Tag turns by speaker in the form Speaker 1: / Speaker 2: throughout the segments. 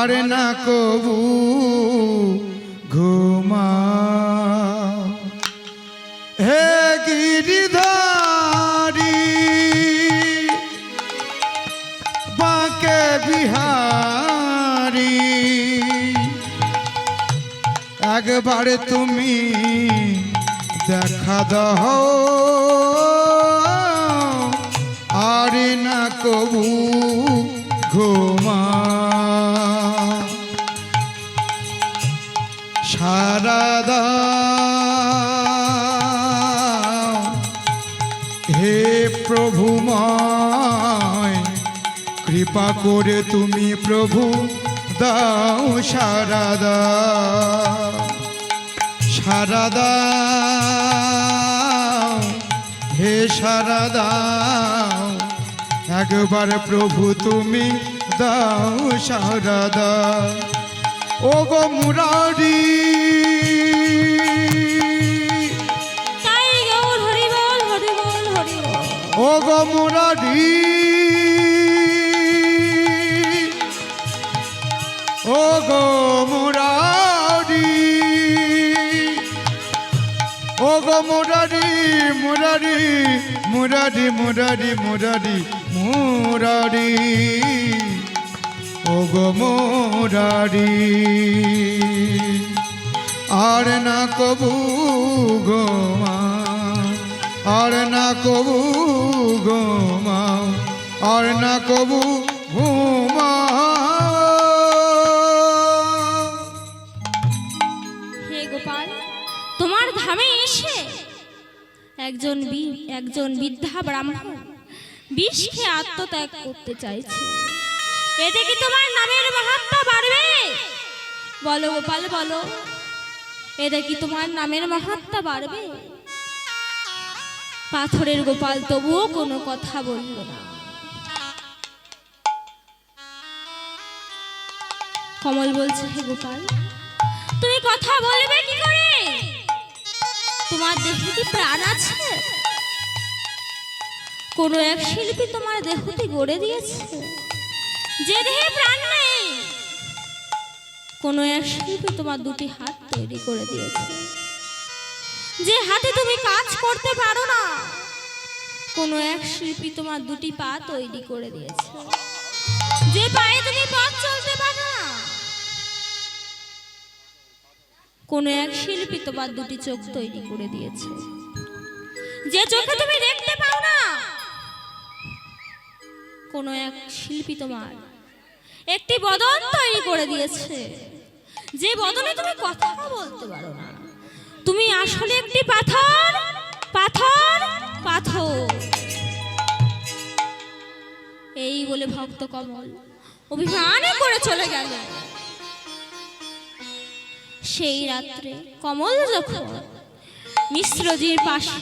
Speaker 1: আর না কবু ঘুমা হে গিরিধারী বাঁকে বিহারী একবার তুমি দেখা দাও আর না কবু ঘুমা সারাদা হে প্রভুময় কৃপা করে তুমি প্রভু দাও সারাদা সারাদা হে সারাদা একবার প্রভু তুমি দাও সারাদা ও গো মুরারি ও গো মুরারি ও গো মুরারি ও গো মুরারি মুরারি মুরারি মুরারি মুরারি মুরারি ও গো মুরারি আর না কবু গোমা আর না কবু গোমা আর না কবু ঘুমা
Speaker 2: হে গোপাল তোমার ধামে এসে একজন বৃদ্ধা ব্রাহ্মণ বিষ খেয়ে আত্মত্যাগ করতে চাইছে, এতে কি তোমার নামের মাহাত্ম্য বাড়বে? বলো গোপাল বলো, এতে কি তোমার নামের মাহাত্ম্য বাড়বে? পাথরের গোপাল তবুও কোনো কথা বলল না। কমল বলছে, হে গোপাল তুমি কথা বলবে কি করে? তোমার দেহে কি প্রাণ আছে? কোনো এক শিল্পী তোমার দেহতে গড়ে দিয়েছে, যে দেহে প্রাণ নেই। কোনো এক শিল্পী তোমার দুটি হাত তৈরি করে দিয়েছে, যে হাতে তুমি কাজ করতে পারো না। কোনো এক শিল্পী তোমার দুটি পা তৈরি করে দিয়েছে, যে পায়ে তুমি পথ চলতে পারো না। কোনো এক শিল্পী তোমার দুটি চোখ তৈরি করে দিয়েছে, যে চোখে তুমি দেখতে পাও না। কোনো এক শিল্পী তোমার একটি বদন তৈরি করে দিয়েছে, যে বদনে তুমি কথা বলতে পারো না। তুমি আসলে একটি পাথর পাথর পাথর। এই বলে ভক্ত কমল অভিমানে করে চলে গেল। সেই রাত্রে কমল যখন মিশ্রজির পাশে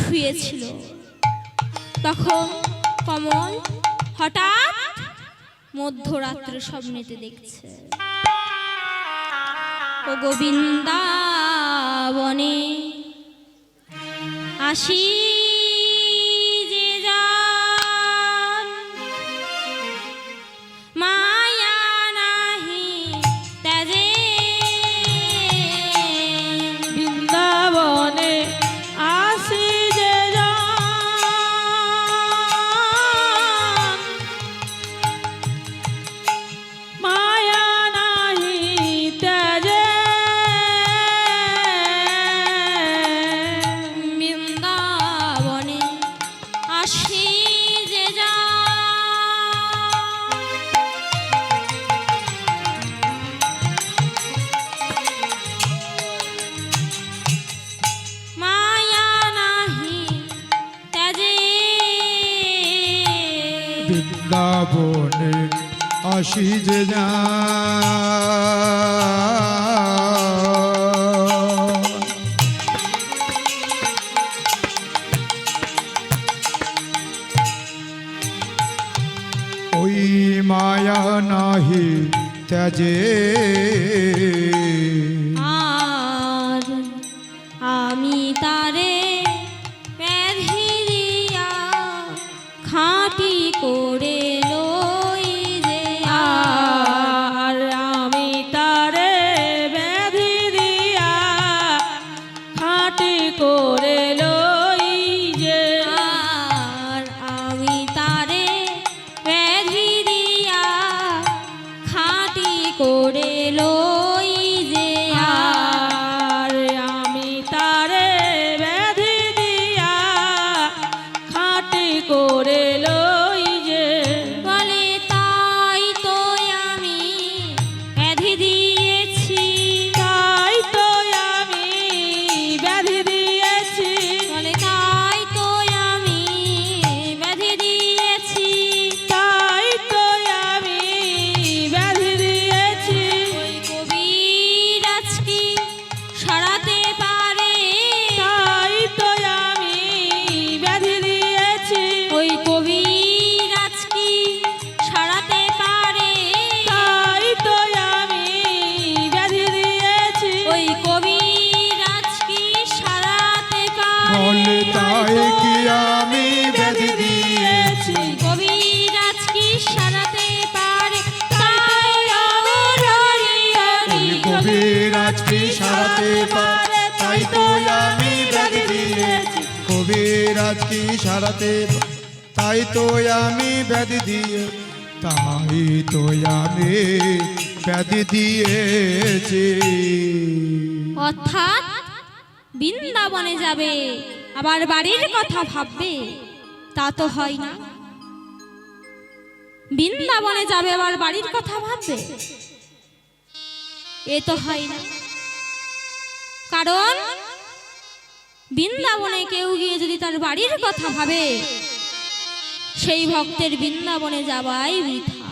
Speaker 2: শুয়েছিল, তখন কমল হঠাৎ মধ্যরাত্রে স্বপ্নেতে দেখছে, ও গোবিন্দাবনে আসি যে যান, মায়া নাহি ত্যাজে।
Speaker 3: বৃন্দাবনে আসি যে যান, মায়া নাহি ত্যাজে।
Speaker 2: বৃন্দাবনে আসি যে যান, মায়া নাহি ত্যাজে।
Speaker 1: বৃন্দাবনে আসি যে না ওই মায়া নাহি ত্যাজে।
Speaker 2: আর আমি তারে ব্যাধি দিয়া খাঁটি করে লই যে।
Speaker 1: সারাতে, তাই তো আমি ব্যাধি দিয়ে, তাই তো আমি ব্যাধি দিয়েছি।
Speaker 2: অর্থাৎ বৃন্দাবনে যাবে আবার বাড়ির কথা ভাববে, তা তো হয় না। বৃন্দাবনে যাবে আবার বাড়ির কথা ভাববে, এ তো হয় না। কারণ বৃন্দাবনে কেউ গিয়ে যদি তার বাড়ির কথা ভাবে, সেই ভক্তের বৃন্দাবনে যাওয়াই বৃথা।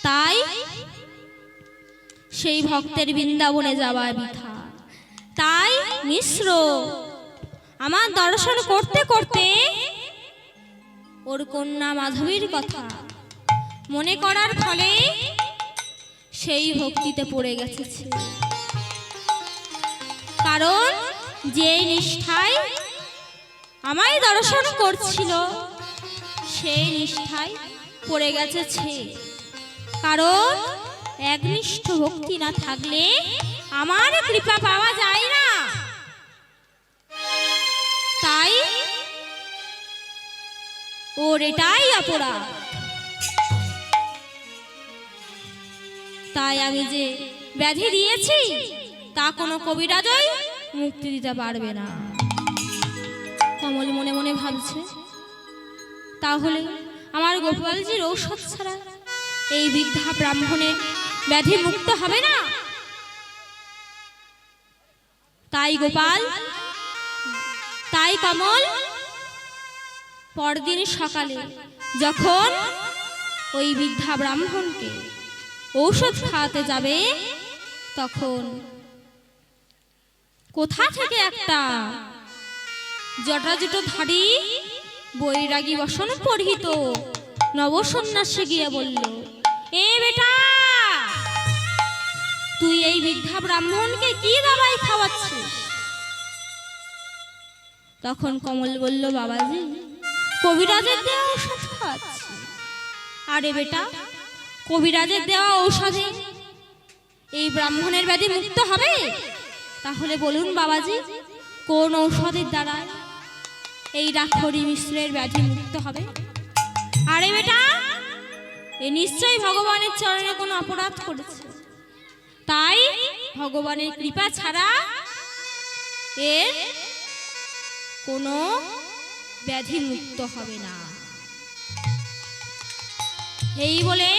Speaker 2: তাই সেই ভক্তের বৃন্দাবনে যাওয়া বৃথা। তাই মিশ্র আমার দর্শন করতে করতে ওর কন্যা মাধবীর কথা মনে করার ফলে সেই ভক্তিতে পড়ে গেছে। কারণ যে নিষ্ঠায় আমায় দর্শন করছিল, সেই নিষ্ঠায় পড়ে গেছে। কারণ একনিষ্ঠ ভক্তি না থাকলে আমার কৃপা পাওয়া যায় না। তাই ওর এটাই অপরাধ। তাই আমি যে ব্যাধি দিয়েছি, তা কোনো কবিরাজই মুক্তি দিতে পারবে না। কমল মনে মনে ভাবছে, তাহলে আমার গোপালজির ঔষধ ছাড়া এই বৃদ্ধা ব্রাহ্মণের ব্যাধি মুক্ত হবে না। তাই গোপাল, তাই কমল পরদিন সকালে যখন ওই বৃদ্ধা ব্রাহ্মণকে ঔষধ খাওয়াতে যাবে, তখন কোথা থেকে একটা জটাজুটোধারী বৈরাগী বসন পরিহিত নবসন্ন্যাসী গিয়ে বলল, এ বেটা, তুই এই বৃদ্ধা ব্রাহ্মণকে কি দাবাই খাওয়াচ্ছিস? তখন কমল বলল, বাবাজি, কবিরাজের দেওয়া ঔষধ খাওয়াচ্ছি। আরে বেটা, কবিরাজের দেওয়া ঔষধে এই ব্রাহ্মণের ব্যাধি মুক্ত হবে? তাহলে বলুন বাবাজি, কোন ঔষধের দ্বারা এই রাক্ষরী মিশ্রের ব্যাধি মুক্ত হবে? আরে বেটা, এ নিশ্চয়ই ভগবানের চরণে কোনো অপরাধ করেছে। তাই ভগবানের কৃপা ছাড়া এর কোনো ব্যাধি মুক্ত হবে না। এই বলে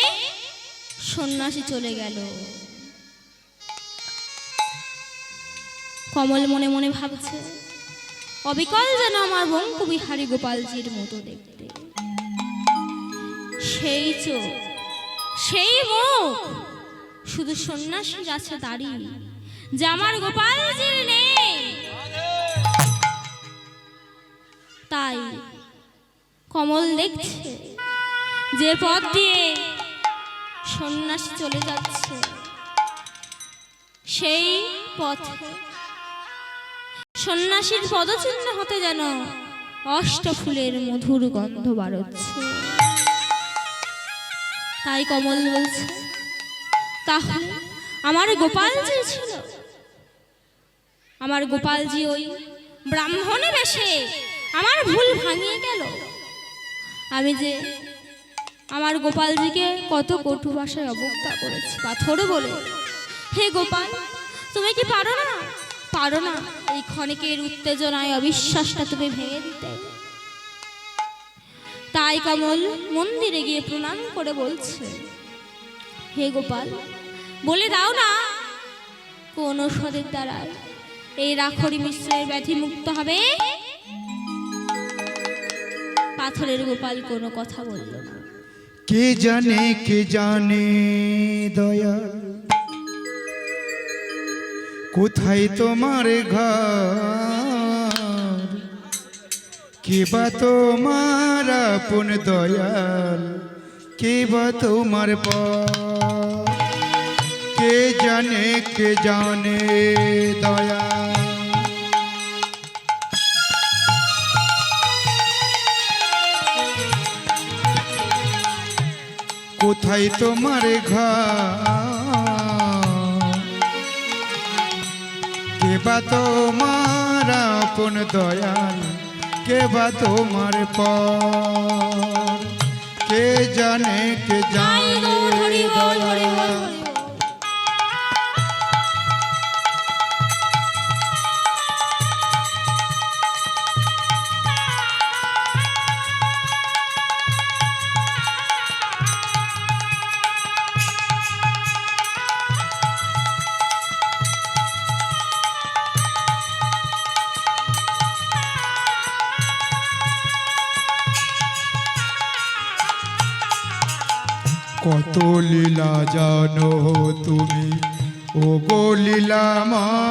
Speaker 2: সন্ন্যাসী চলে গেল। কমল মনে মনে ভাবছে, অবিকল যেন আমার বঙ্কবিহারী গোপালজির মতো দেখতে। সেই চোখ, সেই মুখ, শুধু সন্ন্যাসীর আছে দাঁড়িয়ে, যে আমার গোপালজির নেই। তাই কমল দেখছে যে পথ দিয়ে সন্ন্যাসী চলে যাচ্ছে, সেই পথে সন্ন্যাসীর পদচিহ্ন হতে যেন অষ্ট ফুলের মধুর গন্ধ বাড়ছে। তাই কমল বলছে, তাহলে আমার গোপালজি ছিল, আমার গোপালজি ওই ব্রাহ্মণে বেশে আমার ভুল ভাঙিয়ে গেল। আমি যে আমার গোপালজিকে কত কটু ভাষায় অবজ্ঞা করেছি, পাথর বলে। হে গোপাল, তুমি কি পারো না, পারো না এই ক্ষণিকের উত্তেজনায় অবিশ্বাসটা তুমি ভেঙে দিতে? তাই কমল মন্দিরে গিয়ে প্রণাম করে বলছে, হে গোপাল, বলে দাও না কোন ঔষধের দ্বারা এই রাক্ষরী মিশ্রের ব্যাধি মুক্ত হবে? পাথরের গোপাল কোনো কথা বলল না।
Speaker 1: কে জানে দয়াল, কোথায় তোমার ঘর? কে বা তোমার আপন দয়াল, কে বা তোমার পর? কে জানে দয়াল। কোথায় কোথায় তোমার ঘর কে বা তোমার আপন দয়াল কে বা তোমার পর কে জানে কে
Speaker 2: জয় গৌর
Speaker 1: জানে
Speaker 2: হরি বল হরি বল
Speaker 1: দয়াল।
Speaker 2: হরি বল।
Speaker 1: কত লীলা জানো তুমি ও গো লীলাময়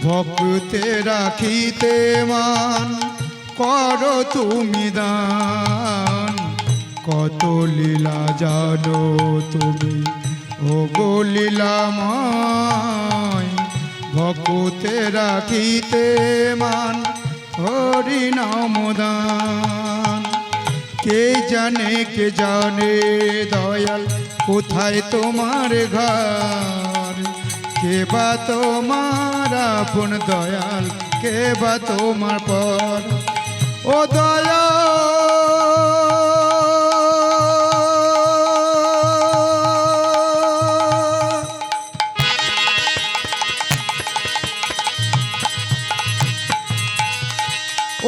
Speaker 1: ভক্তে রাখিতে মান করো তুমি দান কত লীলা জানো তুমি ও গো লীলাময় ভক্তে রাখিতে মান হরি নাম দান কে জানে দয়াল কোথায় তোমার ঘর কে বা তোমার আপন দয়াল কে বা তোমার পর ও দয়াল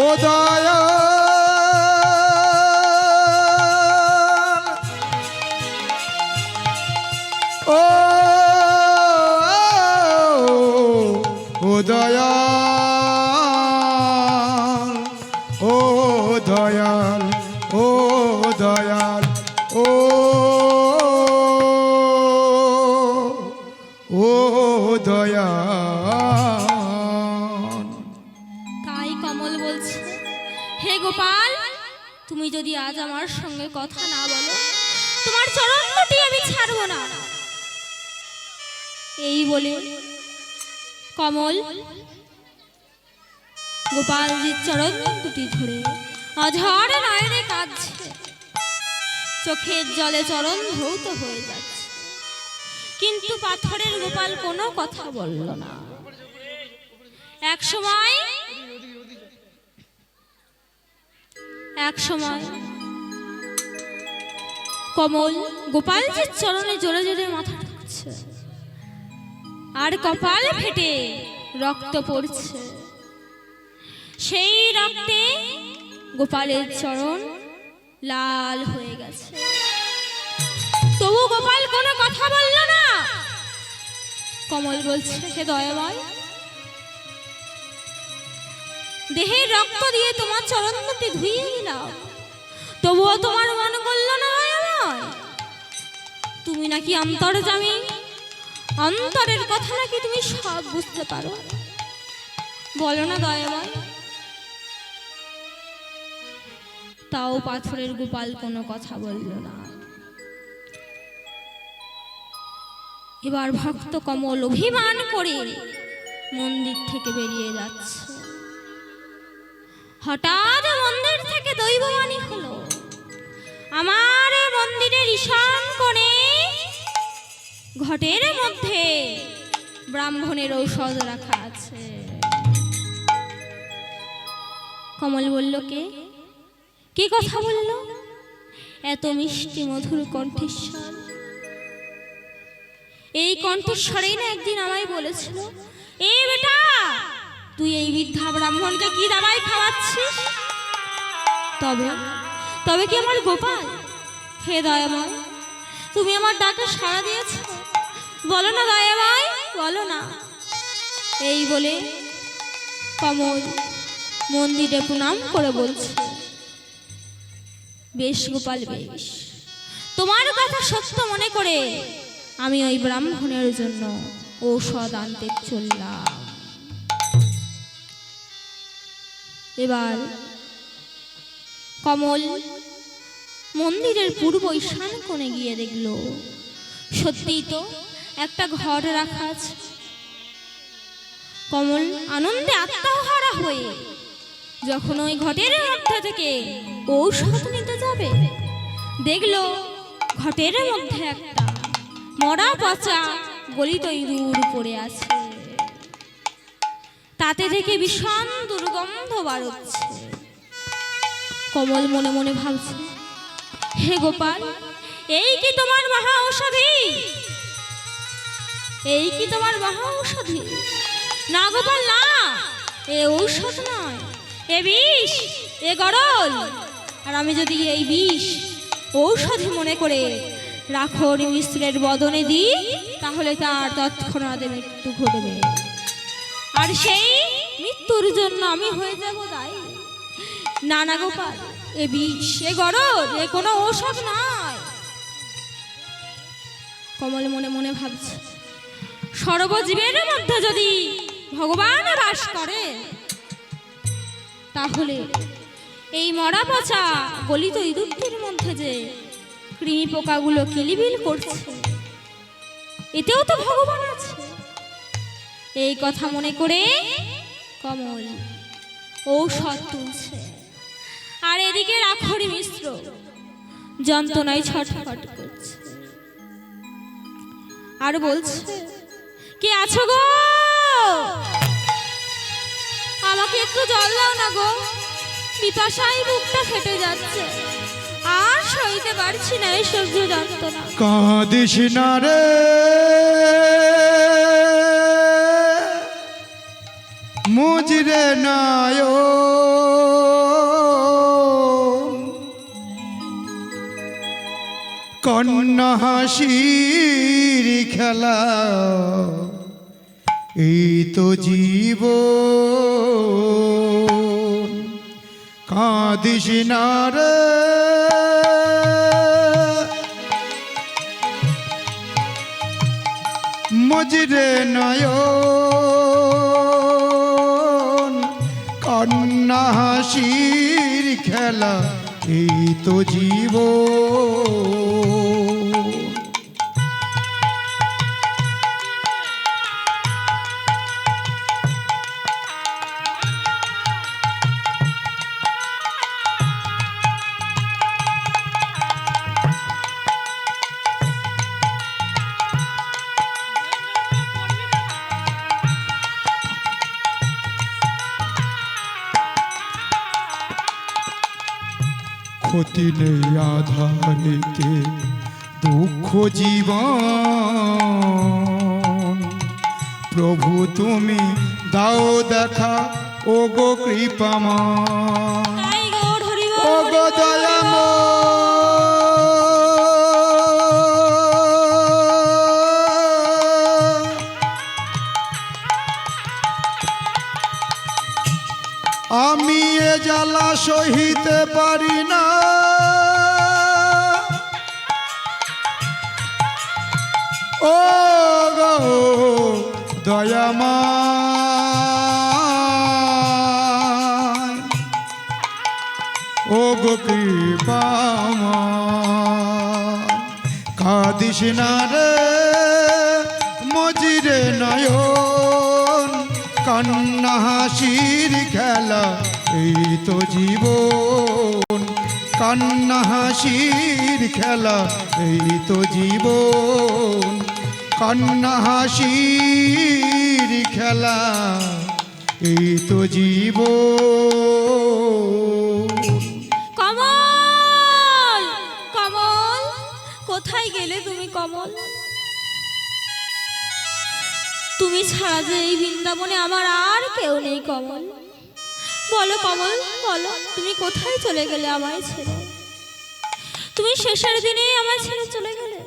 Speaker 1: ও দয়াল ও ও দয়াল ও দয়াল ও দয়াল ও ও দয়াল।
Speaker 2: তাই কমল বলছে, হে গোপাল, তুমি যদি আজ আমার সঙ্গে কথা না বলো, তোমার চরণ দুটি আমি ছাড়বো না। এই বলে কমল গোপালজির চরণ দুটি ধরে অঝর নয়নে কাঁদছে, চোখের জলে চরণ ধৌত হয়ে যাচ্ছে, কিন্তু পাথরের গোপাল কোনো কথা বলল না। এক সময় কমল গোপালজির চরণে জোরে জোরে মাথা ঠুকছে, আর কপাল ফেটে রক্ত পড়ছে। সেই রক্তে গোপালের চরণ লাল হয়ে গেছে, তবু গোপাল কোনো কথা বলল না। কমল বলছে, হে দয়াময়, দেহের রক্ত দিয়ে তোমার চরণ দুটি ধুইয়ে দিলাম, তবুও তোমার মন করল না দয়াময়? তুমি নাকি অন্তর্যামী, অন্তরের কথা নাকি তুমি সব বুঝতে পারো, বলো না দয়াময়? তাও পাথরের গোপাল কোনো কথা বলল না। এবার ভক্ত কমল অভিমান করে মন্দির থেকে বেরিয়ে যাচ্ছে। হঠাৎ মন্দির থেকে দৈববাণী হলো, আমার মন্দিরের ঈশান কোণে ঘটের মধ্যে ব্রাহ্মণের ঔষধ রাখা আছে। কমল বলল, কে কথা বলল? এত মিষ্টি মধুর কণ্ঠস্বর, এই কণ্ঠস্বরেই না একদিন আমায় বলেছিল, এই বেটা, তুই এই বৃদ্ধা ব্রাহ্মণকে কি দাবাই খাওয়াচ্ছিস? তবে কি আমার গোপাল? হে দয়াময়, তুমি আমার ডাকে সাড়া দিয়েছ, বলো না দয়াময়, বলো না। এই বলে কমল মন্দিরে প্রণাম করে বলছে, বেশ গোপাল, বেশ, তোমার কথা সত্য মনে করে আমি ওই ব্রাহ্মণের জন্য ঔষধ আনতে চললাম। এবার কমল মন্দিরের পূর্ব ঈশান কোণে গিয়ে দেখল, সত্যিই তো একটা ঘর রাখা আছে। কমল আনন্দে আত্মহারা হয়ে যখন ওই ঘটের মধ্যে থেকে ঔষধ নিতে যাবে, দেখলো ঘটের মধ্যে একটা মরা পচা গলিত ইঁদুর পড়ে আছে, তাতে থেকে ভীষণ দুর্গন্ধ বার হচ্ছে। কমল মনে মনে ভাবছে, হে গোপাল, এই কি তোমার মহা ঔষধি? এই কি তোমার মহা ঔষধি? না গোপাল না, এ ঔষধ নয়, এ বিষ, এ গরল। আর আমি যদি এই বিষ ঔষধি মনে করে রাখর মিশ্রের বদনে দিই, তাহলে তার তৎক্ষণাৎ মৃত্যু ঘটবে, আর সেই মৃত্যুর জন্য আমি হয়ে যাব দায়ী। না না গোপাল, এ বিষ, এ গরল, এ কোনো ঔষধ নয়। কমল মনে মনে ভাবছে, সর্বজীবের মধ্যে যদি ভগবান বাস করে, তাহলে এই মরা পচা গলিত ইঁদুরটির মধ্যে যে কৃমি পোকাগুলো কিলিবিল করছে, এতেও তো ভগবান আছে। এই কথা মনে করে কমল ঔষধ তুলছে, আর এদিকে রাখরি মিশ্র যন্ত্রণায় ছটফট করছে আর বলছে, কে আছো গো? আমাকে একটু জল দাও না গো, পিপাসায় বুকটা ফেটে যাচ্ছে, আর সইতে পারছি না এই সহ্য যন্ত্রণা।
Speaker 1: কাঁদিস না রে মুজরে নায়, কন্যা হাসির খেলা, এই তো জীবন। কাঁদিস না রে মজরে নয়ন, কন্যা হাসির খেলা, এই তো জীবন। ক্ষতি নেই আধারেতে দুঃখ জীবন, প্রভু তুমি দাও দেখা, ও গো কৃপাময়,
Speaker 2: তাই গৌর হরি
Speaker 1: ও গো দয়াময়। আমি এ জ্বালা সহিতে পারি না, ও গো দয়াময়, ও গো কৃপাময়। কাঁদিস না রে মজিরে নয়ন, কান্না হাসির খেলা, এই তো জীবন। কান্না হাসির খেলা, এই তো জীবন। কান্না হাসির খেলা, এই তো জীবন।
Speaker 2: কমল, কমল, কোথায় গেলে তুমি কমল? তুমি ছাড়া যে এই বৃন্দাবনে আমার আর কেউ নেই কমল। বলো কমল, বলো, তুমি কোথায় চলে গেলে আমায় ছেড়ে? তুমি শেষের দিনে আমায় ছেড়ে চলে গেলে।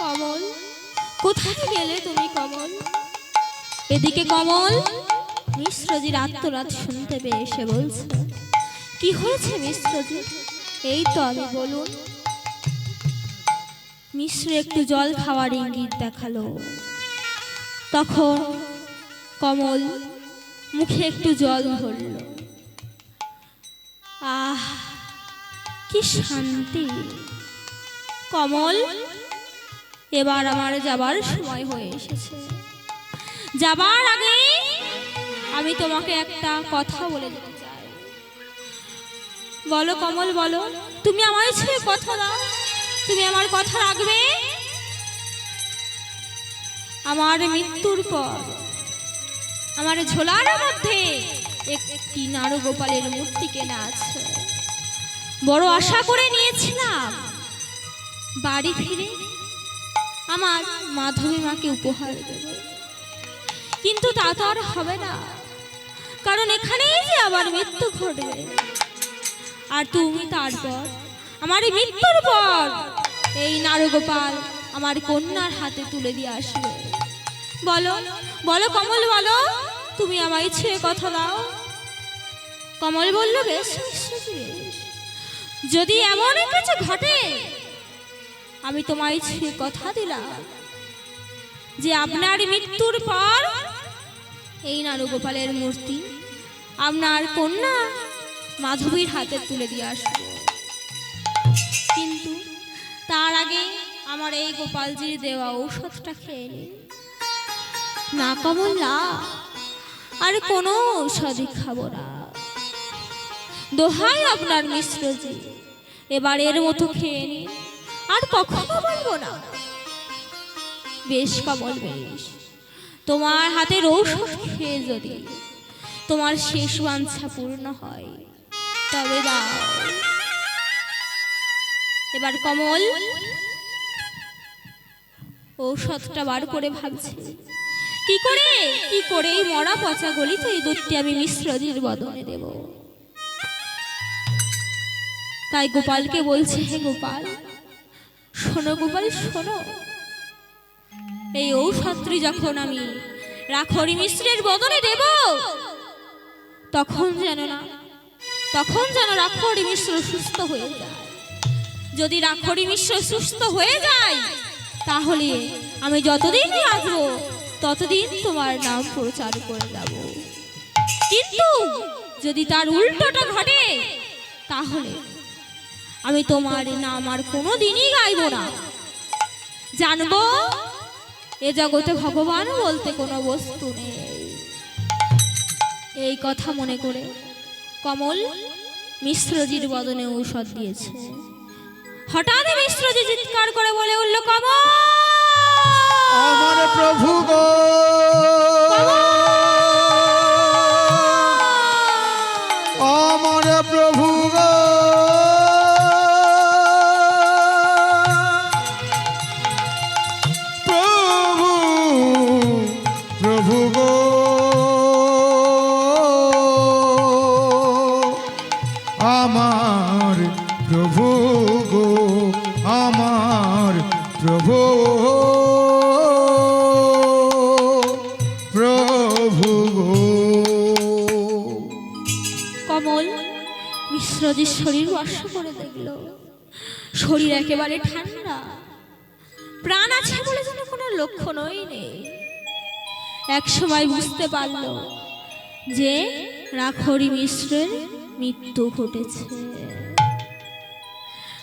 Speaker 2: কমল, কোথায় গেলে তুমি কমল? এদিকে কমল মিশ্রজির আত্মরাত শুনতে পেয়ে এসে বলছে, কি হয়েছে মিশ্রজি? এই তো আমি, বলুন। মিশ্র একটু জল খাওয়ার ইঙ্গিত দেখালো। তখন কমল মুখে একটু জল ধরল। আহ, কি শান্তি! কমল, এবার আমার যাবার সময় হয়ে এসেছে। যাবার আগে আমি তোমাকে একটা কথা বলে দিতে চাই। বলো কমল বলো, তুমি আমায় ছুঁয়ে কথা দাও, তুমি আমার কথা রাখবে? আমার মৃত্যুর পর আমার ঝোলার মধ্যে একটি নারগোপালের মূর্তি কেনা আছে। বড় আশা করে নিয়েছিলাম বাড়ি ফিরে আমার মাধবী মাকে উপহার দেব, কিন্তু তা তো আর হবে না, কারণ এখানেই যে আবার মৃত্যু ঘটবে। আর তুমি তারপর আমার এই মৃত্যুর পর এই নারগোপাল আমার কন্যার হাতে তুলে দিয়ে আসবে। বলো বলো কমল বলো, তুমি আমায় ছুঁয়ে কথা দাও। কমল বলল, বেশ বেশ, যদি এমন কিছু ঘটে আমি তোমায় ছুঁয়ে কথা দিলাম যে আপনার মৃত্যুর পর এই নারগোপালের মূর্তি আপনার কন্যা মাধবীর হাতে তুলে দিয়ে আসবো। কিন্তু তার আগে আমার এই গোপালজির দেওয়া ঔষধটা খেয়ে নিন। না কমল না, আর কোনো ঔষধই খাবো না, দোহাই আপনার মিশ্রজি, এবারের মতো খেয়ে নিন, আর কখনো বলবো না। বেশ কমল বেশ, তোমার হাতের ঔষধ খেয়ে যদি তোমার শেষ বাঞ্ছা পূর্ণ হয় তবে দাও। এবার কমল ঔষধটা বার করে ভাবছে কি করে এই মরা পচা গলিতে এই দুধটি আমি মিশ্রজির বদনে দেব। তাই গোপালকে বলছে, হে গোপাল শোনো, গোপাল শোনো, এই ঔষধটি যখন আমি রাখরি মিশ্রের বদনে দেব তখন যেন রাখরি মিশ্র সুস্থ হয়ে যায়। যদি রাখরি মিশ্র সুস্থ হয়ে যায় তাহলে আমি যতদিন বাঁচবো ততদিন তোমার নাম প্রচার করে যাব। কিন্তু যদি তার উল্টোটা ঘটে তাহলে আমি তোমার নাম আর কোনোদিনই গাইব না। জানবো এ জগতে ভগবান বলতে কোনো বস্তু নেই। এই কথা মনে করে কমল মিশ্রজির বদনে ঔষধ দিয়েছে। হঠাৎ মিশ্রজি চিৎকার করে বলে উঠল, কমল
Speaker 1: আমার প্রভু গো, আমার প্রভু গো, প্রভু প্রভু গো, আমার প্রভু গো, আমার প্রভু প্রভু গো।
Speaker 2: কমল মিশ্রজির শরীর স্পর্শ করে দেখল, শরীর একেবারে ঠান্ডা, প্রাণ আছে বলে যেন কোনো লক্ষণই নেই। এক সময় বুঝতে পারল যে রাখরি মিশ্রের মৃত্যু ঘটেছে।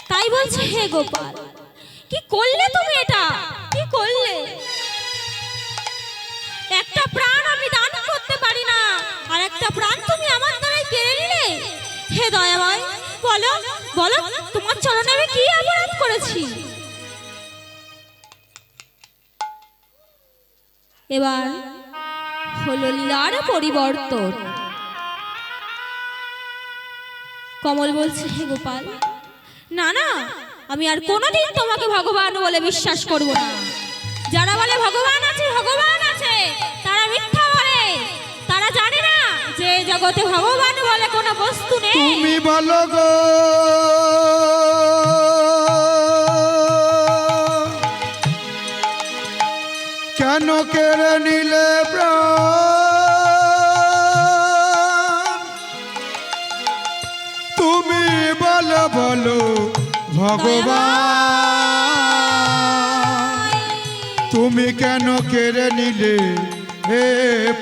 Speaker 2: তাই বলছে, হে গোপাল কি করলে তুমি, এটা কি করলে? একটা প্রাণ আমি দান করতে পারি না, আর একটা প্রাণ তুমি আমার দ্বারাই কেড়ে নিলে। হে দয়াময়, বলো বলো তোমার চরণে আমি কি অপরাধ করেছি? এবার হলো লীলার পরিবর্তন। কমল বলছে, হে গোপাল না না, আমি আর কোনোদিন তোমাকে ভগবান বলে বিশ্বাস করব না। যারা বলে ভগবান আছে তারা মিথ্যা বলে, তারা জানে না যে জগতে ভগবান বলে কোনো বস্তু নেই।
Speaker 1: তুমি বলো গো, কেন কেড়ে নিলে প্রাণ? তুমি বলো বলো ভগবান, তুমি কেন কেড়ে নিলে হে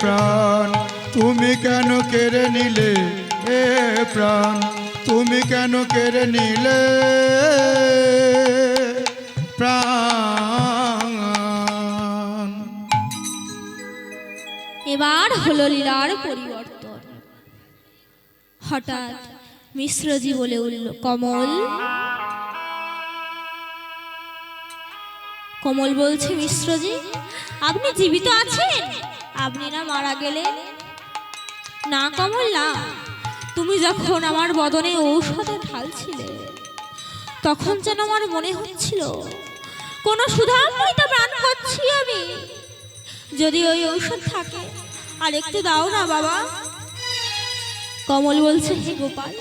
Speaker 1: প্রাণ? তুমি কেন কেড়ে নিলে হে প্রাণ? তুমি কেন কেড়ে নিলে প্রাণ?
Speaker 2: এবার হলো লীলার পরিবর্তন। হঠাৎ মিশ্রজি বলে উঠল, কমল। কমল বলছে, মিশ্রজি আপনি জীবিত আছেন? আপনি না মারা গেলেন? না কমল না, তুমি যখন আমার বদনে ঔষধে ঢালছিলে তখন যেন আমার মনে হচ্ছিল কোনো সুধামৃত প্রাণ করছি আমি। যদি ওই ঔষধ থাকে আর একটু দাও না বাবা। কমল বলছে, হে গোপাল,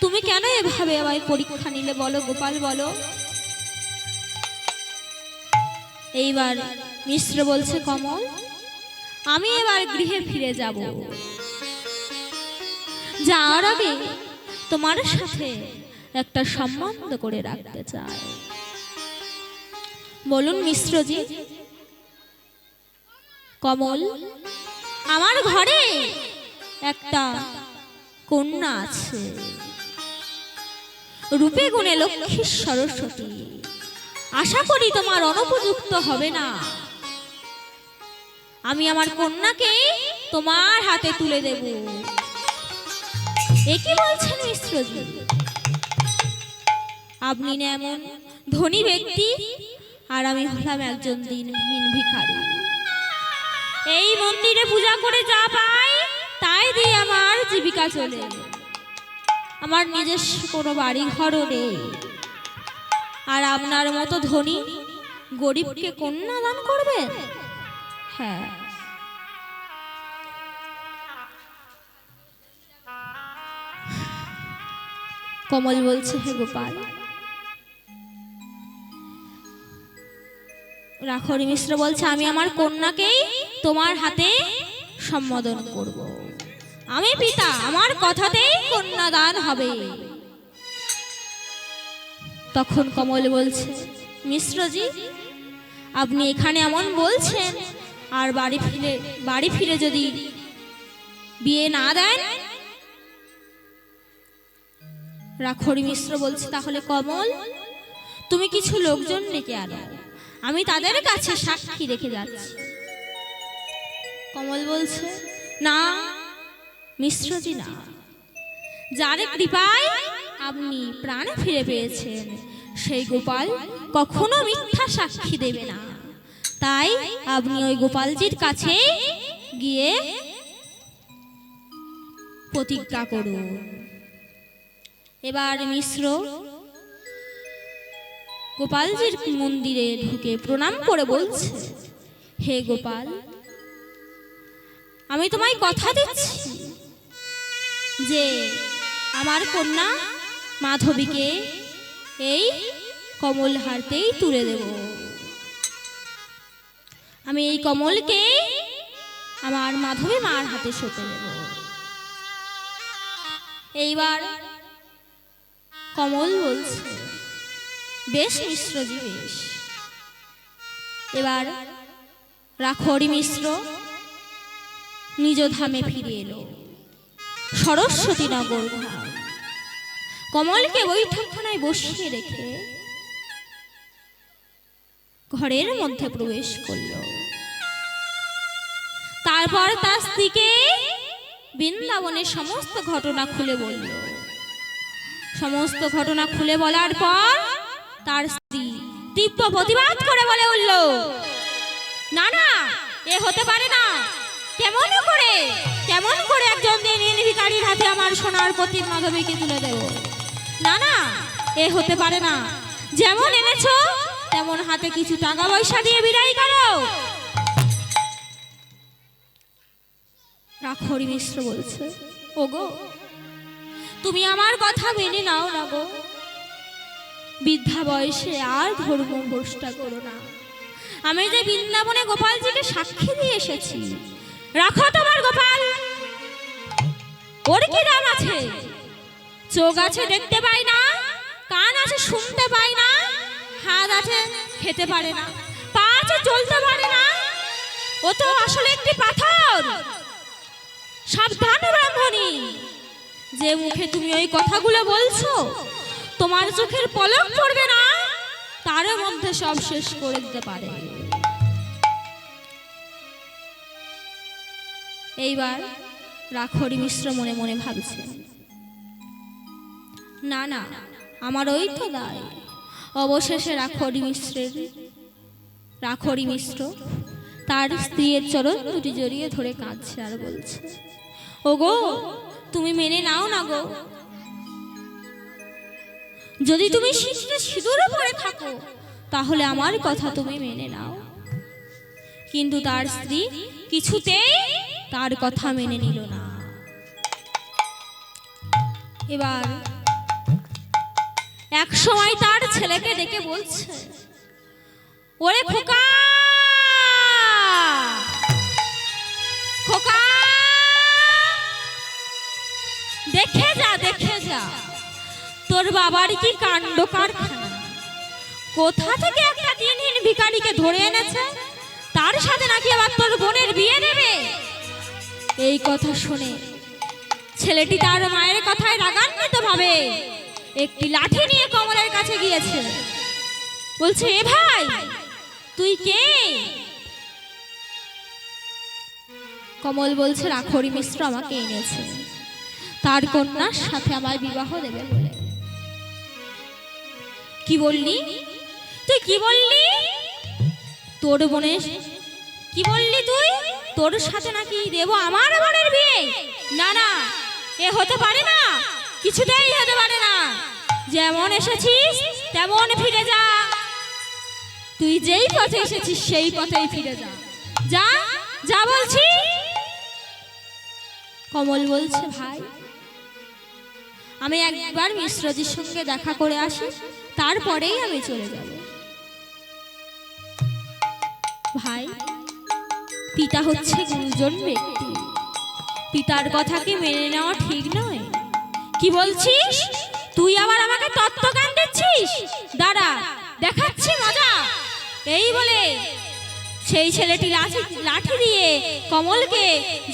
Speaker 2: তুমি কেন এভাবে আমায় পরীক্ষা নিলে বলো গোপাল, বলো। এইবার মিশ্র বলছে, কমল আমি এবার গৃহে ফিরে যাব, যাওয়ার আগে তোমার সাথে একটা সম্বন্ধ করে রাখতে চাই। বলুন মিশ্রজি। কমল, আমার ঘরে একটা কন্যা আছে, রূপে গুণে লক্ষ্মী সরস্বতী। আশা করি তোমার অনুপযুক্ত হবে না। আমি আমার কন্যাকে তোমার হাতে তুলে দেব। এ কি বলছেন মিশ্রজি? আপনি না এমন ধনী ব্যক্তি, আর আমি হলাম একজন দিনহীন ভিখারি। এই মন্দিরে পূজা করে যা পাই তাই দিয়ে আমার জীবিকা চলে। আমার নিজস্ব কোনো বাড়ি ঘরও নেই। আর আপনার মতো ধনী গরিবকে কন্যা দান করবে? হ্যাঁ, কমল বলছে, হে গোপাল, রাখরি মিশ্র বলছে, আমি আমার কন্যাকেই তোমার হাতে সম্বোধন করব। আমি পিতা, আমার কথাতেই কন্যাদান হবে। তখন কমল বলছে, মিশ্রজি আপনি এখানে এমন বলছেন, আর বাড়ি ফিরে যদি বিয়ে না দেন? রাখরি মিশ্র বলছে, তাহলে কমল তুমি কিছু লোকজন ডেকে আনো, আমি তাদের কাছে সাক্ষী রেখে যাচ্ছি। কমল বলছে, না মিশ্রজি না, যার কৃপায় আপনি প্রাণ ফিরে পেয়েছেন সেই গোপাল কখনো মিথ্যা সাক্ষী দেবে না। তাই আপনি ওই গোপালজির কাছে গিয়ে প্রতিজ্ঞা করুন। এবার মিশ্র গোপালজির মন্দিরে ঢুকে প্রণাম করে বলছে, হে গোপাল, আমি তোমায় কথা দিচ্ছি যে আমার কন্যা মাধবীকে এই কমল হারতেই তুলে দেব। আমি এই কমলকে আমার মাধবী মার হাতে সঁপে দেব। এইবার কমল বলছে, বেশ মিশ্রজি বেশ। এবার রাখরি মিশ্র নিজ ধামে ফিরে এলো, সরস্বতী নগর ধাম। কমলকে বৈঠকখানায় বসিয়ে রেখে ঘরের মধ্যে প্রবেশ করল। তারপর তার স্ত্রীকে বৃন্দাবনের সমস্ত ঘটনা খুলে বলল। সমস্ত ঘটনা খুলে বলার পর তার স্ত্রী তীব্র প্রতিবাদ করে বলে উঠল, না না, এ হতে পারে না। কেমন করে একজন দিনহীন ভিখারির হাতে আমার সোনার প্রতিম মাধবীকে তুলে দেব? না না, এ হতে পারে না। যেমন এনেছো তেমন হাতে কিছু টাকা পয়সা দিয়ে বিদায় করো। রাখরি মিশ্র বলছে, ওগো তুমি আমার কথা মেনে নাও না গো। বৃদ্ধা বয়সে আর ধর্ম ভ্রষ্টা করো না। আমি যে বৃন্দাবনে গোপালজিকে সাক্ষী দিয়ে এসেছি, রাখো তোমার গোপাল। ওর কি দাম আছে? চোখ আছে দেখতে পাই না, কান আছে শুনতে পাই না, হাত আছে খেতে পারে না, পা আছে চলতে পারে না। ও তো আসলে একটি পাথর। সাবধান ব্রাহ্মণী, যে মুখে তুমি ওই কথাগুলো বলছো তোমার চোখের পলক পড়বে না, তার মধ্যে সব শেষ করে দিতে পারে। এইবার রাখরি মিশ্র মনে মনে ভাবছে, না না, আমার ওই তো দায়। অবশেষে রাখরি মিশ্র তার স্ত্রীর চরণ দুটি জড়িয়ে ধরে কাঁদছে আর বলছে, ওগো তুমি মেনে নাও না গো, যদি তুমি সিঁদুরে পড়ে থাকো তাহলে আমার কথা তুমি মেনে নাও। কিন্তু তার স্ত্রী কিছুতেই তার কথা মেনে নিল না। এবার এক সময় তার ছেলেকে ডেকে বলছে, ওরে খোকা, খোকা, দেখে যা তোর বাবার কি কাণ্ড কারখানা। কোথা থেকে একটা দিনহীন ভিখারিকে ধরে এনেছে, তার সাথে নাকি আবার তোর বোনের বিয়ে দেবে। এই কথা শুনে ছেলেটি তার মায়ের কথায় রাগান্বিত ভাবে একটি লাঠি নিয়ে কমলের কাছে গিয়েছে। বলছে, এ ভাই তুই কে? কমল বলছে, রাখরি মিশ্র আমাকে এনেছে তার কন্যার সাথে আমার বিবাহ দেবে বলে। কি বললি তুই? কি বললি? তোর বোনের কি বললি তুই? তোর সাথে নাকি দেব আমার বোনের বিয়ে? না না, এ হতে পারে না, কিছুতেই হতে পারে না। যেমন এসেছিস তেমন ফিরে যা। তুই যেই পথে এসেছিস সেই পথেই ফিরে যা, যা যা বলছি। কমল বলছে, ভাই আমি একবার মিশ্রজির সঙ্গে দেখা করে আসি, তারপরেই আমি চলে যাব। ভাই, পিতা হচ্ছে গুরুজন ব্যক্তি, পিতার কথাকে মেনে নেওয়া ঠিক নয়। কি বলছিস তুই? আবার আমাকে তত্ত্বজ্ঞান দিচ্ছিস? দাঁড়া, দেখাচ্ছি মজা। এই বলে সেই ছেলেটি লাঠি দিয়ে কমলকে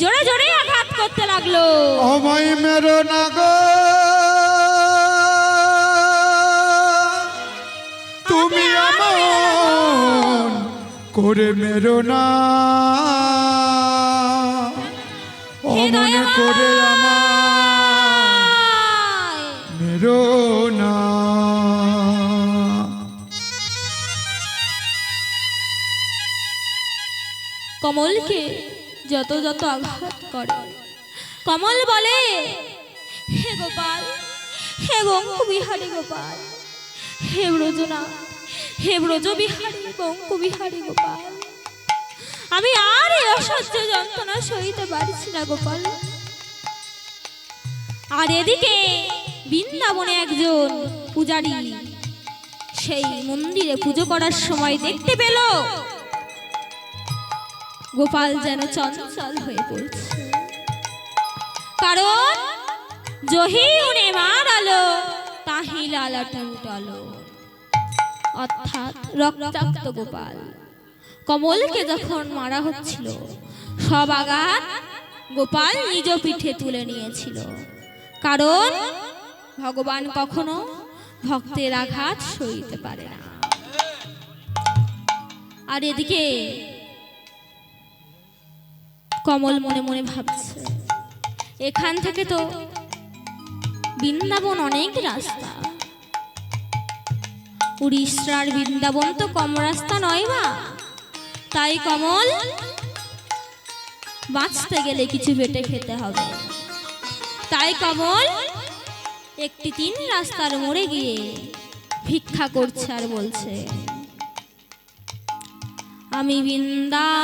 Speaker 2: জোরে জোরে আঘাত করতে লাগলো।
Speaker 1: আমায় মেরো না গো, তুমি আমন করে মেরো না, অমন করে আমায় মেরো না।
Speaker 2: কমলকে যত যত আঘাত করে, কমল বলে, হে গোপাল, হে বঙ্কুবিহারী গোপাল, হে ব্রজনা, হে ব্রজবিহারী বঙ্কুবিহারী গোপাল, আমি আর এই অসহ্য যন্ত্রণা সইতে পারছি না গোপাল। আর এদিকে বৃন্দাবনে একজন পূজারী সেই মন্দিরে পুজো করার সময় দেখতে পেল গোপাল যেন চঞ্চল হয়ে পড়ছে, কারণ জহি উনে মারালো তাহি লালাটা উঠালো, অর্থাৎ রক্তাক্ত গোপাল। কমলকে যখন মারা হচ্ছিল সব আঘাত গোপাল নিজ পিঠে তুলে নিয়েছিল, কারণ ভগবান কখনো ভক্তের আঘাত সইতে পারে না। আর এদিকে কমল মনে মনে ভাবছে, এখান থেকে তো বৃন্দাবন অনেক রাস্তা, উড়িষ্যার বৃন্দাবন তো কম রাস্তা নয় বা। তাই কমল বাঁচতে গেলে কিছু বেটে খেতে হবে। তাই কমল একটি 3 রাস্তার মোড়ে গিয়ে ভিক্ষা করছে আর বলছে, আমি বৃন্দাবনী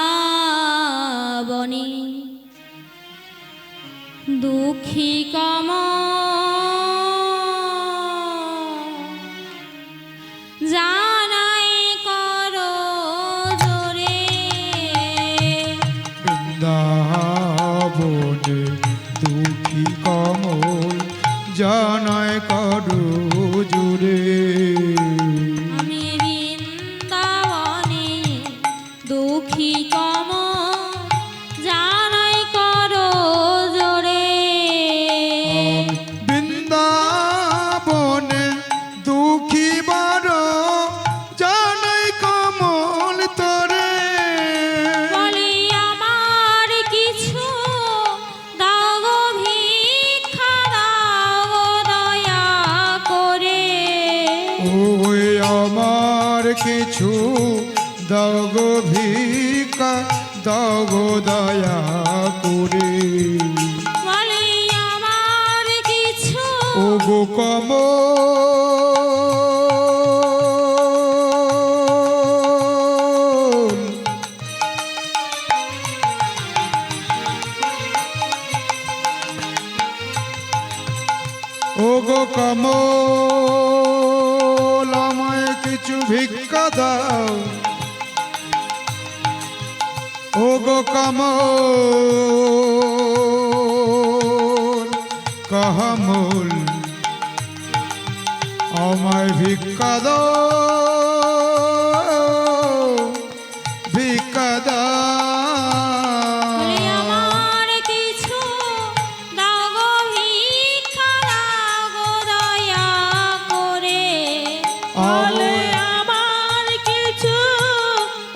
Speaker 2: দুঃখী জানাই করো জোরে।
Speaker 1: বৃন্দাবনে দুঃখী কমল জানায় করো জুড়ে,
Speaker 2: আমি বৃন্দাবনে দুঃখী জানাই করো জোরে।
Speaker 1: বৃন্দাবনে দুঃখী বড় জানাই কমল তোরে,
Speaker 2: বলি আমার কিছু দাও গো ভিক্ষা, দাও গো দয়া
Speaker 1: দাও গো ভিক্ষা দাও গো দয়া করে
Speaker 2: বলে আমার কিছু
Speaker 1: ও গো কমল ও গো কমল আমায় কিছু ভিক্ষা দাও ও গো কমল কমল আমায় ভিক্ষা দাও ভিক্ষা দাও
Speaker 2: বলে আমার কিছু দাও গো ভিক্ষা দাও গো দয়া করে
Speaker 3: বলে আমার কিছু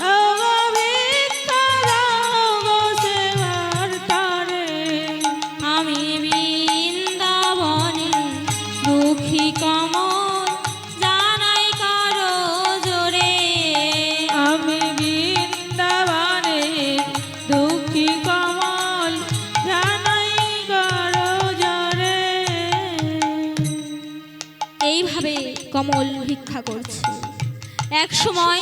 Speaker 3: দাও গো ভিক্ষা দাও গো সেবার তারে
Speaker 2: আমি বৃন্দাবনে দুঃখী কমল জানাই কারো জোরে
Speaker 3: আমি বৃন্দাবনে দুঃখী কমল জানাই করো জরে
Speaker 2: এইভাবে কমল ভিক্ষা করছে। এক সময়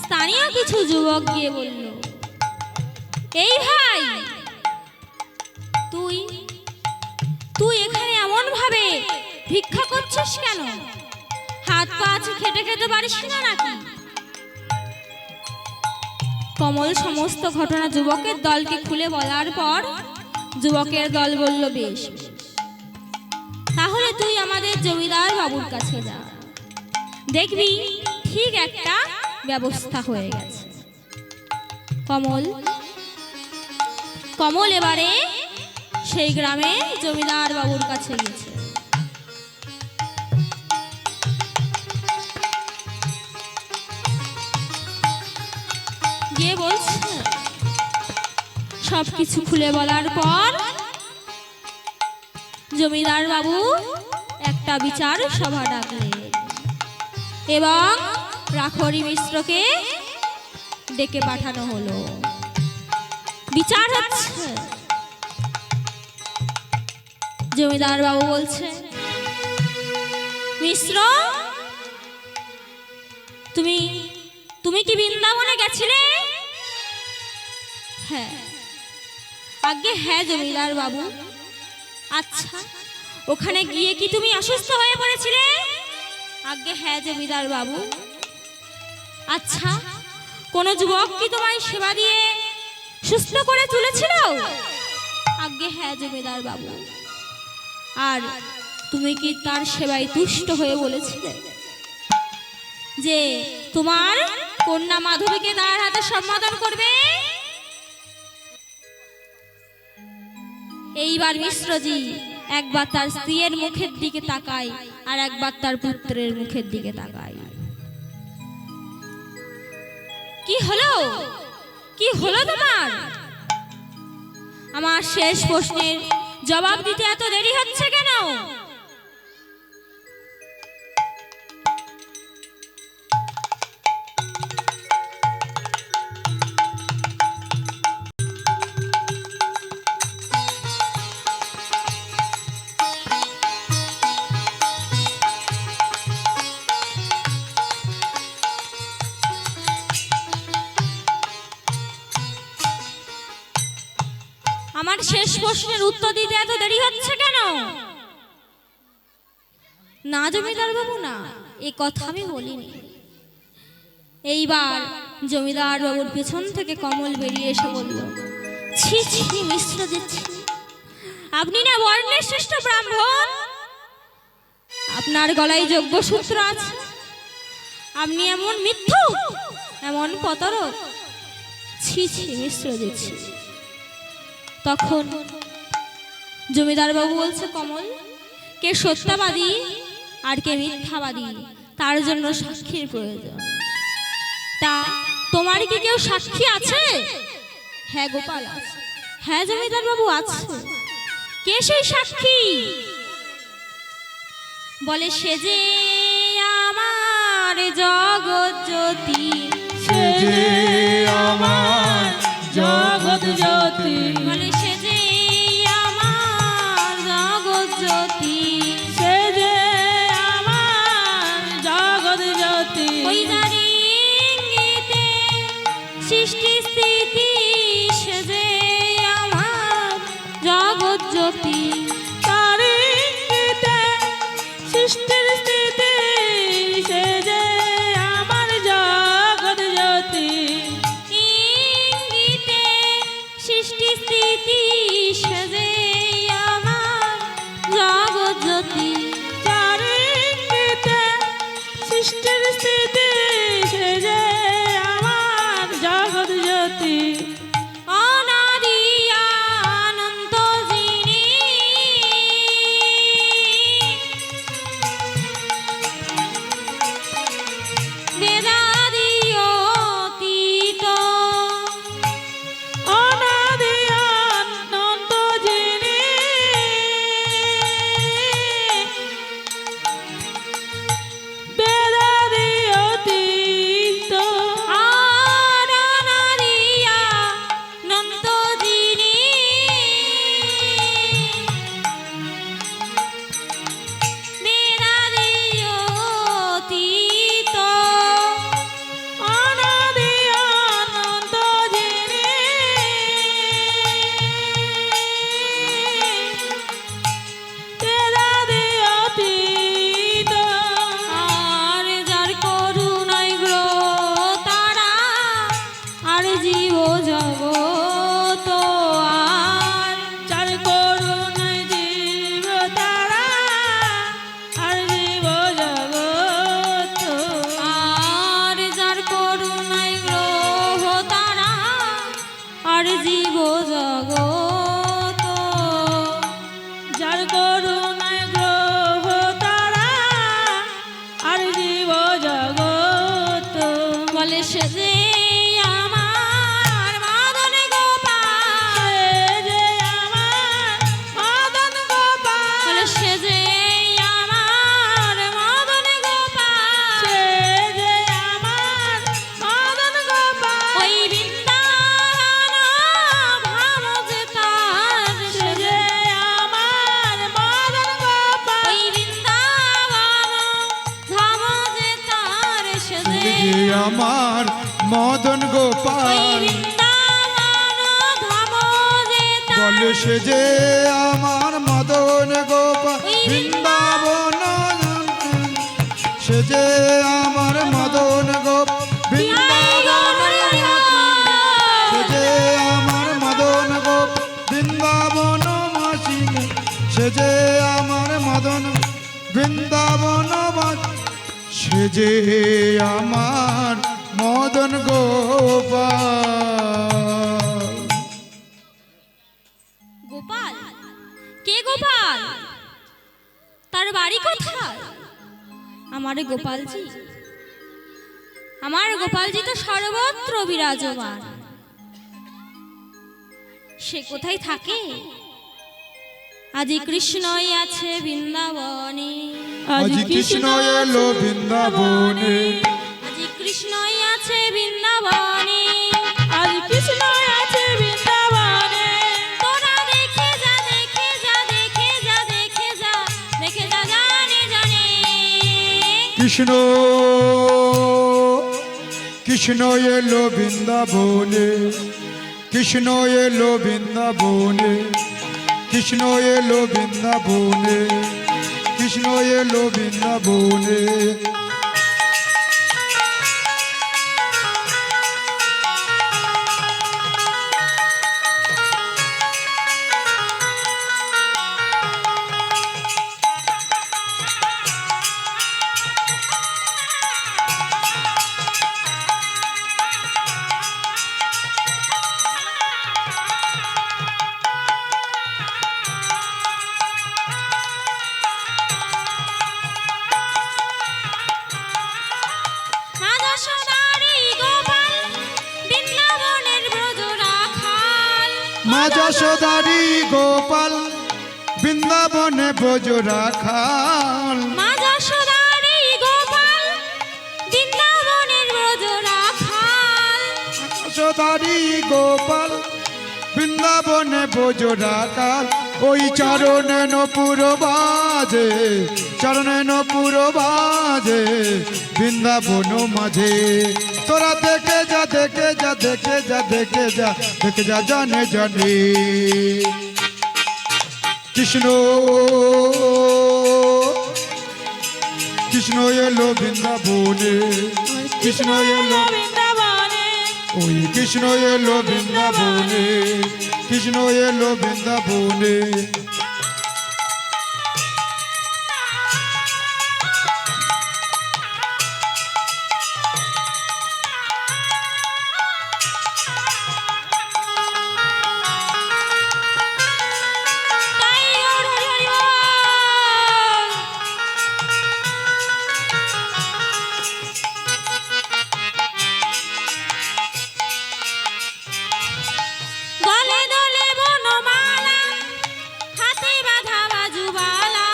Speaker 2: স্থানীয় কিছু যুবক গিয়ে বলল, এই ভাই তুই তুই এখানে এমন ভাবে ভিক্ষা করছিস কেন? হাত পা আছে খেটে খেতে পারিস না নাকি? কমল সমস্ত ঘটনা যুবকের দলকে খুলে বলার পর যুবকের দল বলল, বেশ তাহলে তুই আমাদের জমিদার বাবুর কাছে যা, দেখবি ঠিক একটা ব্যবস্থা হয়ে গেছে। কমল এবারে সেই গ্রামে জমিদার বাবুর কাছে গেছে। গিয়ে বলছে, সবকিছু খুলে বলার পর জমিদার বাবু একটা বিচার সভা ডাকলেন এবং রাখরি মিশ্রকে ডেকে পাঠানো হলো। বিচার হচ্ছে। জমিদার বাবু বলছে, মিশ্র তুমি তুমি কি বৃন্দাবনে গেছিলে? হ্যাঁ। আগে হ্যাঁ জমিদার বাবু। আচ্ছা, ওখানে গিয়ে কি তুমি অসুস্থ হয়ে পড়েছিলে? আগে হ্যাঁ জমিদার বাবু। আচ্ছা, কোন যুবক কি তোমায় সেবা দিয়ে সুস্থ করে তুলেছিল? আগে হ্যাঁ জমিদার বাবু। আর তুমি কি তার সেবায় তুষ্ট হয়ে বলেছিলে যে তোমার কন্যা মাধবীকে তার হাতে সম্বোধন করবে? এইবার মিশ্রজি একবার তার স্ত্রীর মুখের দিকে তাকায় আর একবার তার পুত্রের মুখের দিকে তাকায়। কি হলো? কি হলো তোমার? আমার শেষ প্রশ্নের জবাব দিতে এত দেরি হচ্ছে কেন? আমার শেষ প্রশ্নের উত্তর দিতে এত দেরি হচ্ছে কেন? না জমিদার বাবু না, এই কথা আমি বলিনি। এইবার জমিদার বাবুর পেছন থেকে কমল বেরিয়ে এসে বলল, ছি ছি মিশ্র জি, আপনি না বর্ণের শ্রেষ্ঠ ব্রাহ্মণ, আপনার গলায় যজ্ঞসূত্র আছে, আপনি এমন মিথ্যুক, এমন প্রতারক, ছি ছি মিশ্র জি। তখন জমিদার বাবু বলছে, কমল, কে সত্যবাদী আর কে মিথ্যাবাদী তার জন্য সাক্ষীর প্রয়োজন। তা তোমার কি কেউ সাক্ষী আছে? হ্যাঁ গোপাল আছে। হ্যাঁ জমিদার বাবু আছে। কে সেই সাক্ষী? বলে, সে যে আমার জগৎ জ্যোতি,
Speaker 1: সে যে
Speaker 2: সৃষ্টি স্থিতি সেজে আমার জগৎ জ্যোতি
Speaker 3: তার ইঙ্গিতে সৃষ্টির স্থিতি সেজে আমার জগৎ জ্যোতি
Speaker 2: ইঙ্গিতে সৃষ্টি স্থিতি সেজে আমার জগৎ জ্যোতি
Speaker 3: তার ইঙ্গিতে সৃষ্টির স্থিতি সেজে আমার জগৎ জ্যোতি
Speaker 2: অনাদি অনন্ত যিনি বেদাদি অতীত
Speaker 3: অনাদি অনন্ত যিনি বেদাদি অতীত
Speaker 2: আর অনাদি অনন্ত যিনি বেদাদি অতীত
Speaker 3: অনাদি অনন্ত যিনি বেদাদি অতীত
Speaker 2: আর যার করুণায় গ্রহ তারা আর জীব জগত আর
Speaker 3: চার করুণায় জীব তারা আর জীব জগৎ
Speaker 2: আর যার করুণায় গ্রহ তারা আর জীব জগত
Speaker 3: যার করুণায় গ্রহ তারা আর জীব জগৎ
Speaker 2: বলে সে যে আমার মদন গোপাল
Speaker 3: যে আমার মদন গোপাল
Speaker 2: বলে সে যে আমার মদন গোপাল
Speaker 3: সে যে আমার মদন গোপাল
Speaker 2: ওই বৃন্দাবন ধাম যে তার
Speaker 3: সে যে আমার মদন গোপাল
Speaker 2: ওই বৃন্দাবন ধাম যে তার সে যে
Speaker 1: আমার মদন
Speaker 2: ওই
Speaker 1: গোপাল
Speaker 2: বৃন্দাবন ধাম যে তার
Speaker 1: বলে সে যে আমার মদন গোপাল
Speaker 2: ওই
Speaker 1: বৃন্দাবন সে যে আমার মদন গোপাল বৃন্দাবন সে যে আমার মদন গোপাল বৃন্দাবন মাসিনী সে যে আমার মদন বৃন্দাবন সে যে আমার মদন গোপাল
Speaker 2: গোপাল কে গোপাল তার বাড়ি কোথায় আমার গোপালজি তো সর্বত্র বিরাজমান সে কোথায় থাকে আজি কৃষ্ণই আছে বৃন্দাবনে
Speaker 1: আজ কৃষ্ণ এলো বৃন্দাবনে
Speaker 2: আজি কৃষ্ণই আছে বৃন্দাবনে
Speaker 3: আজ কৃষ্ণ আছে বৃন্দাবনে
Speaker 2: তোরা দেখে যা দেখে যা দেখে যা দেখে যা দেখে যা জানে জানে
Speaker 1: কৃষ্ণ কৃষ্ণ এলো বৃন্দাবনে কৃষ্ণ এলো বৃন্দাবনে কৃষ্ণ এলো বৃন্দাবনে কৃষ্ণ এলো বৃন্দাবনে
Speaker 2: মা যশোদারি গোপাল বৃন্দাবনের ব্রজ রাখাল
Speaker 1: মা যশোদারি গোপাল বৃন্দাবনে ব্রজ রাখাল
Speaker 2: মা যশোদারি গোপাল বৃন্দাবনের ব্রজ রাখাল
Speaker 1: যশোদারি গোপাল বৃন্দাবনে ব্রজ রাখাল ওই চরণে নপুর বাজে, চরণে নপুর বাজে বৃন্দাবন মাঝে। তোরা দেখে যা, দেখে যা, দেখে যা, দেখে যা, দেখে যা জানে জানে। কৃষ্ণ কৃষ্ণ এলো বৃন্দাবনে, কৃষ্ণ এলো,
Speaker 3: বৃন্দাবনে
Speaker 1: ওই কৃষ্ণ এলো বৃন্দাবনে, কৃষ্ণ এলো বৃন্দাবনে।
Speaker 2: তাই ওর হরি হরি বল। গলে দলে বনমালা, হাতে বাঁধা বাজুবালা।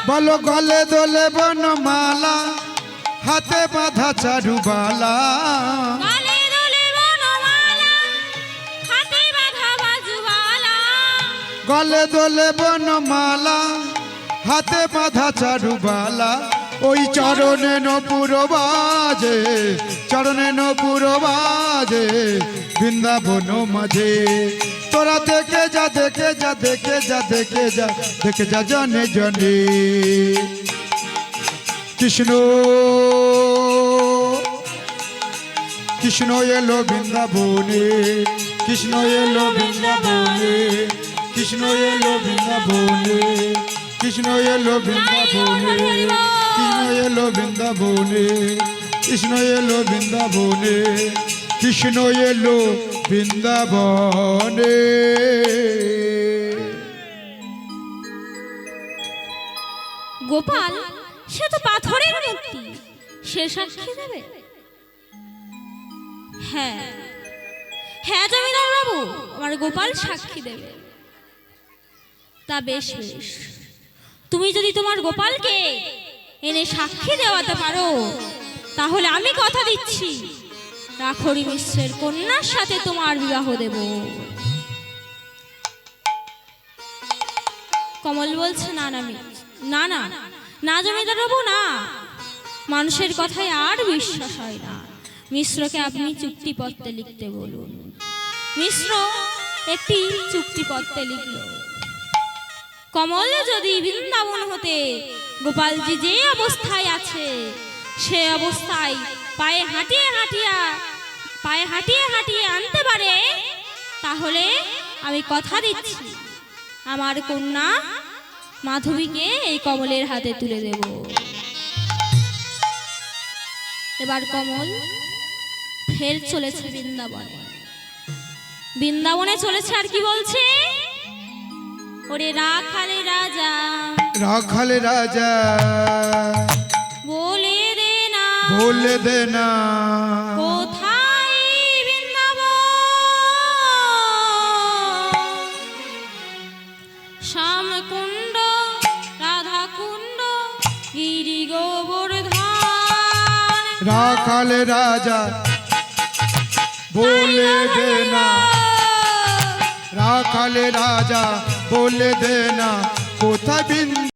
Speaker 1: বলো গলে দোলে বনমালা, হাতে বাঁধা চারুবালা।
Speaker 2: গলে দলে বনমালা, হাতে বাঁধা বাজুবালা।
Speaker 1: গলে দোলে বনমালা, হাতে বাঁধা চারুবালা। ওই চরণে নপুর বাজে, চরণে নপুর বাজে বৃন্দাবন মাঝে। তোরা দেখে যা, দেখে যা, দেখে যা, দেখে যা, দেখে যা জানে জানে। কৃষ্ণ কৃষ্ণ এলো বৃন্দাবনে, কৃষ্ণ এলো বৃন্দাবনে, কৃষ্ণ এলো বৃন্দাবনে, কৃষ্ণ এলো বৃন্দাবনে, কৃষ্ণ এলো বৃন্দাবনে, কৃষ্ণ এলো বৃন্দাবনে, কৃষ্ণ এলো বৃন্দাবনে।
Speaker 2: গোপাল সে তো পাথরের মূর্তি, সে সাক্ষী দেবে? হ্যাঁ হ্যাঁ জমিদার বাবু, আমার গোপাল সাক্ষী দেবে। তা বেশ বেশ, তুমি যদি তোমার গোপালকে এনে সাক্ষী দেওয়াতে পারো, তাহলে আমি কথা দিচ্ছি রাখরি মিশ্রের কন্যার সাথে তোমার বিবাহ দেব। কমল বলছে না না না না না জমিদার বাবু না, মানুষের কথায় আর বিশ্বাস হয় না। মিশ্রকে আপনি চুক্তিপত্রে লিখতে বলুন। মিশ্র একটি চুক্তিপত্রে লিখল, কমল যদি বৃন্দাবন হতে গোপালজি যে অবস্থায় আছে সে অবস্থায় পায়ে হাঁটিয়ে হাঁটিয়ে আনতে পারে, তাহলে আমি কথা দিচ্ছি আমার কন্যা মাধবীকে এই কমলের হাতে তুলে দেব। এবার কমল ফের চলেছে বৃন্দাবনে। বৃন্দাবনে চলেছে আর কি বলছে, ওরে রাখালে রাজা,
Speaker 1: রাখালে রাজা
Speaker 2: বলে দে না,
Speaker 1: বলে দে না,
Speaker 2: কোথায় বৃন্দাবন, শ্যামকুণ্ড রাধাকুণ্ড গিরি গোবর্ধন।
Speaker 1: রাখালে রাজা বলে দে না, রাখালে রাজা বলে দে না, কোথায়